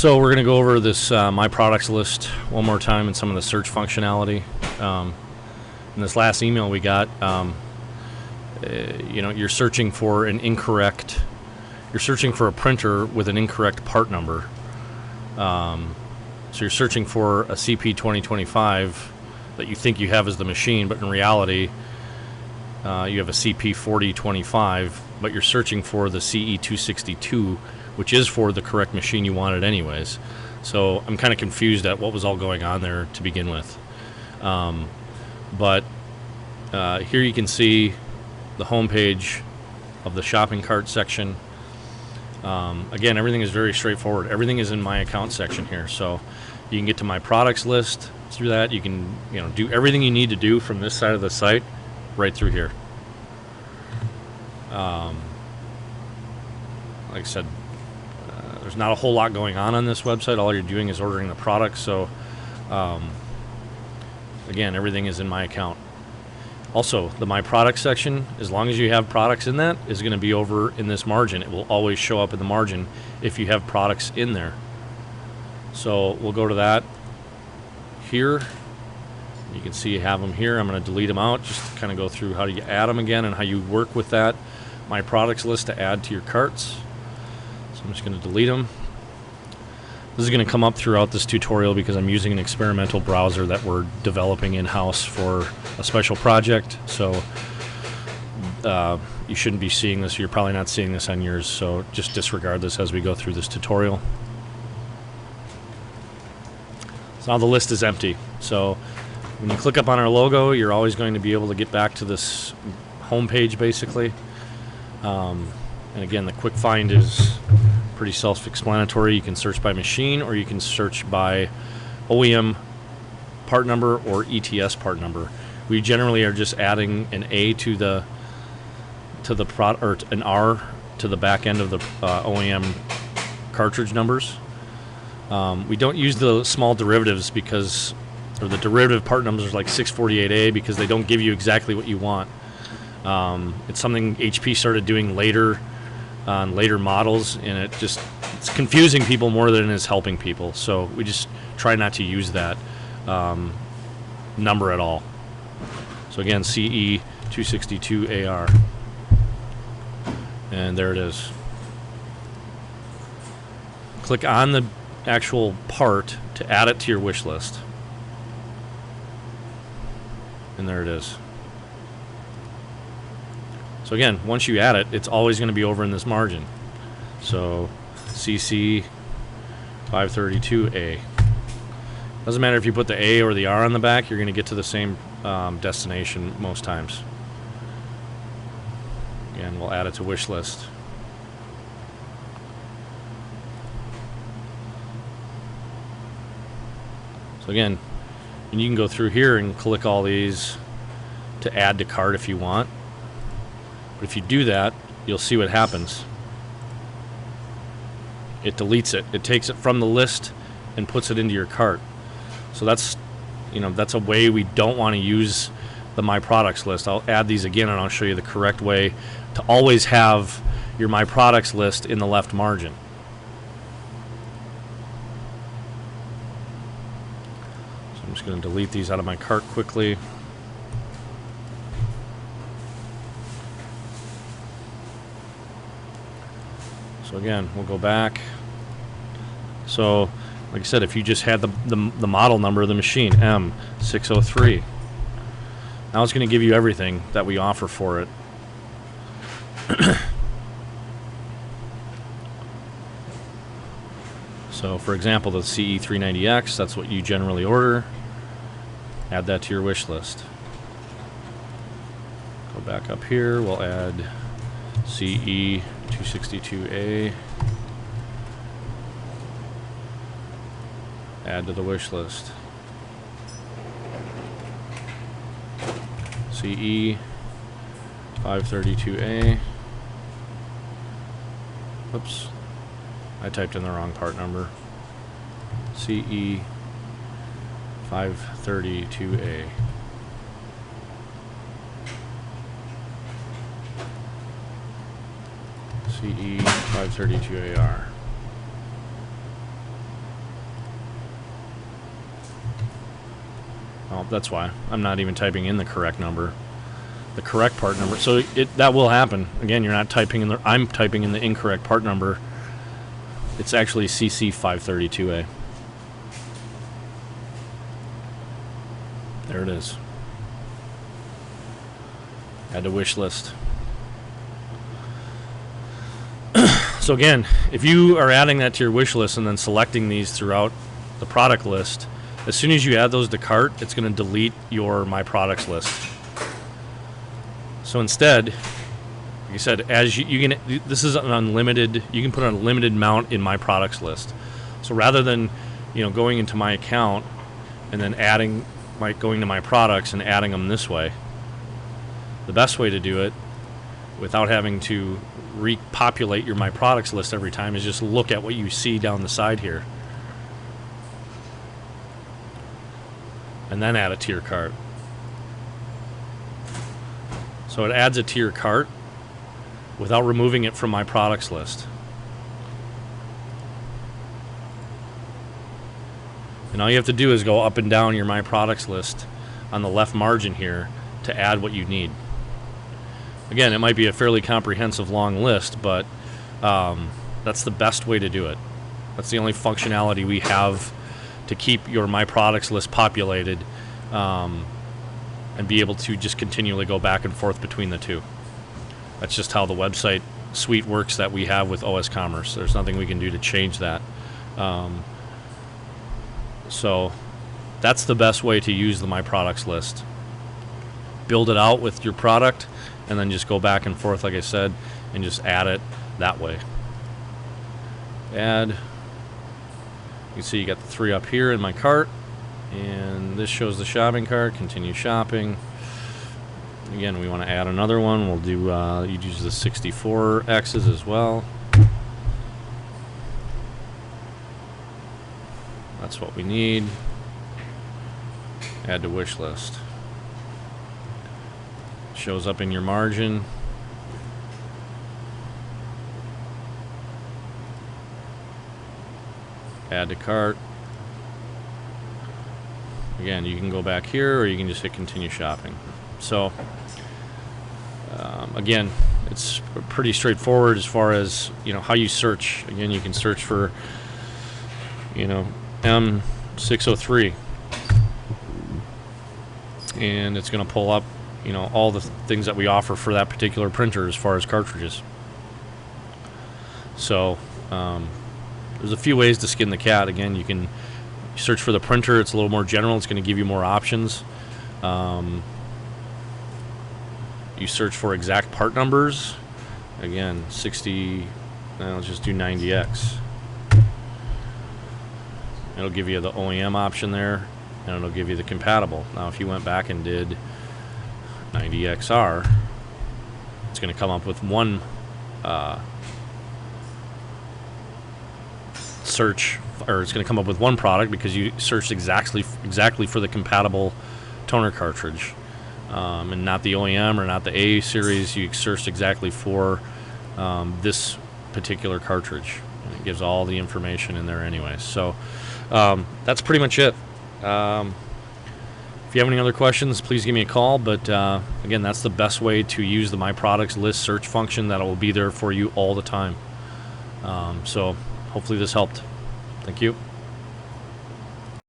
So we're going to go over this My Products list one more time and some of the search functionality. In this last email we got, you're searching for you're searching for a printer with an incorrect part number. So you're searching for a CP2025 that you think you have as the machine, but in reality, you have a CP4025, but you're searching for the CE262, which is for the correct machine you wanted anyways. So I'm kind of confused at what was all going on there to begin with. But here you can see the home page of the shopping cart section. Again, everything is very straightforward. Everything is in my account section here. So you can get to my products list through that. You can do everything you need to do from this side of the site right through here. Like I said, there's not a whole lot going on this website. All you're doing is ordering the products. So again, everything is in my account. Also, the My Products section, as long as you have products in that, is going to be over in this margin. It will always show up in the margin if you have products in there. So we'll go to that here. You can see you have them here. I'm going to delete them out, just to kind of go through how you add them again and how you work with that My Products list to add to your carts. So I'm just going to delete them. This is going to come up throughout this tutorial because I'm using an experimental browser that we're developing in-house for a special project. So you shouldn't be seeing this. You're probably not seeing this on yours, so just disregard this as we go through this tutorial. So now the list is empty. So when you click up on our logo, you're always going to be able to get back to this home page basically. And again, the quick find is pretty self-explanatory. You can search by machine, or you can search by OEM part number or ETS part number. We generally are just adding an A to the product, or an R to the back end of the OEM cartridge numbers. We don't use the small derivatives because, or the derivative part numbers like 648A, because they don't give you exactly what you want. It's something HP started doing later on later models, and it's confusing people more than it is helping people. So we just try not to use that number at all. So again, CE262AR, and there it is. Click on the actual part to add it to your wish list, and there it is. So again, once you add it, it's always going to be over in this margin. So CC532A. Doesn't matter if you put the A or the R on the back, you're going to get to the same destination most times. Again, we'll add it to wish list. So again, and you can go through here and click all these to add to cart if you want. But if you do that, you'll see what happens. It deletes it. It takes it from the list and puts it into your cart. So that's a way we don't want to use the My Products list. I'll add these again and I'll show you the correct way to always have your My Products list in the left margin. So I'm just going to delete these out of my cart quickly. So again, we'll go back. So, like I said, if you just had the model number of the machine, M603, now it's going to give you everything that we offer for it. So, for example, the CE390X, that's what you generally order. Add that to your wish list. Go back up here, we'll add CE262A. Add to the wish list. CE532A. Oops, I typed in the wrong part number. CE532A. CE532AR. that's why I'm not even typing in the correct number, the correct part number. So that will happen. Again, you're not typing in the, I'm typing in the incorrect part number. It's actually CC532A. There it is. Add to wish list. So again, if you are adding that to your wish list and then selecting these throughout the product list, as soon as you add those to cart, it's going to delete your My Products list. So instead, like I said, as you can, this is an unlimited, you can put an unlimited amount in My Products list. So rather than, going into my account and then going to My Products and adding them this way, the best way to do it without having to repopulate your My Products list every time is just look at what you see down the side here. And then add it to your cart. So it adds it to your cart without removing it from My Products list. And all you have to do is go up and down your My Products list on the left margin here to add what you need. Again, it might be a fairly comprehensive long list, but that's the best way to do it. That's the only functionality we have to keep your My Products list populated and be able to just continually go back and forth between the two. That's just how the website suite works that we have with OS Commerce. There's nothing we can do to change that. So that's the best way to use the My Products list. Build it out with your product and then just go back and forth, like I said, and just add it that way. Add. You can see you got the 3 up here in my cart, and this shows the shopping cart. Continue shopping. Again, we want to add another one. We'll do, you'd use the 64 X's as well. That's what we need. Add to wish list. Shows up in your margin. Add to cart. Again, you can go back here or you can just hit continue shopping. So again, it's pretty straightforward as far as how you search. Again, you can search for M603 and it's going to pull up all the things that we offer for that particular printer as far as cartridges. So there's a few ways to skin the cat. Again, you can search for the printer. It's a little more general. It's going to give you more options. You search for exact part numbers. Again, 60, I'll just do 90X. It'll give you the OEM option there, and it'll give you the compatible. Now, if you went back and did 90XR, it's going to come up with one search, or it's going to come up with one product because you searched exactly for the compatible toner cartridge, and not the OEM or not the A series. You searched exactly for this particular cartridge, and it gives all the information in there anyway. So that's pretty much it. If you have any other questions, please give me a call. But again, that's the best way to use the My Products list search function. That will be there for you all the time. So hopefully this helped. Thank you.